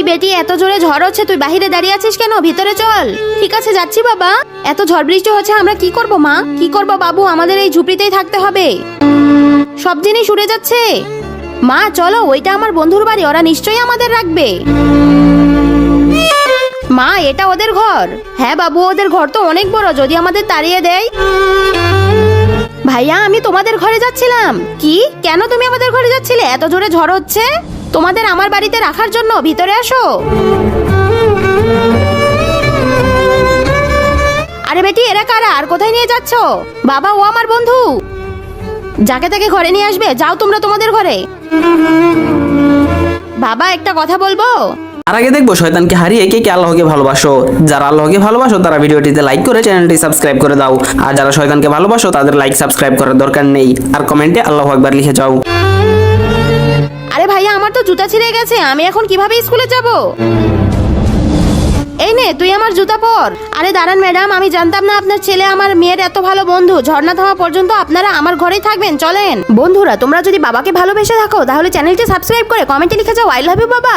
বেটি, এত জোরে ঝড় হচ্ছে, তুই বাহিরে দাঁড়িয়ে আছিস কেন? ভিতরে চল। ঠিক আছে, যাচ্ছি বাবা। এত ঝড় বৃষ্টি হচ্ছে, আমরা কি করব মা? কি করব বাবু, আমাদের এই ঝুপড়িতেই থাকতে হবে। সব জিনিস উড়ে যাচ্ছে। মা চলো, ওইটা আমার বন্ধুর বাড়ি, ওরা নিশ্চয়ই আমাদের রাখবে। মা, এটা ওদের ঘর। হ্যাঁ বাবু, ওদের ঘর তো অনেক বড়, যদি আমাদের তাড়িয়ে দেয়। ভাইয়া, আমি তোমাদের ঘরে যাচ্ছিলাম। কি? কেন তুমি আমাদের ঘরে যাচ্ছিলে? এত জোরে ঝড় হচ্ছে। তোমাদের আমার বাড়িতে রাখার জন্য। ভিতরে আসো। আরে বেটি, এরা কারা? আর কোথায় নিয়ে যাচ্ছ? বাবা, ও আমার বন্ধু। যাকে তাকে ঘরে নিয়ে আসবে। যাও তোমরা তোমাদের ঘরে। বাবা, একটা কথা বলবো। আর আগে দেখবো শয়তানকে হারিয়ে কে কে আল্লাহকে ভালোবাসো। যারা আল্লাহকে ভালোবাসো তারা ভিডিওটিতে লাইক করে চ্যানেলটি সাবস্ক্রাইব করে দাও। আর যারা শয়তানকে ভালোবাসো তাদের লাইক সাবস্ক্রাইব করার দরকার নেই। আর কমেন্টে আল্লাহু আকবার লিখে যাও। আরে ভাইয়া, আমার তো জুতা ছিঁড়ে গেছে, আমি এখন কিভাবে স্কুলে যাব? এই নে, তুই আমার জুতা পর। আরে দাঁড়ান ম্যাডাম, আমি জানতাম না আপনার ছেলে আমার মেয়ের এত ভালো বন্ধু। ঝর্ণা থামা পর্যন্ত আপনারা আমার ঘরেই থাকবেন, চলেন। বন্ধুরা, তোমরা যদি বাবাকে ভালোবেসে থাকো তাহলে চ্যানেলটি সাবস্ক্রাইব করে কমেন্টে লিখে যাও আই লাভ ইউ বাবা।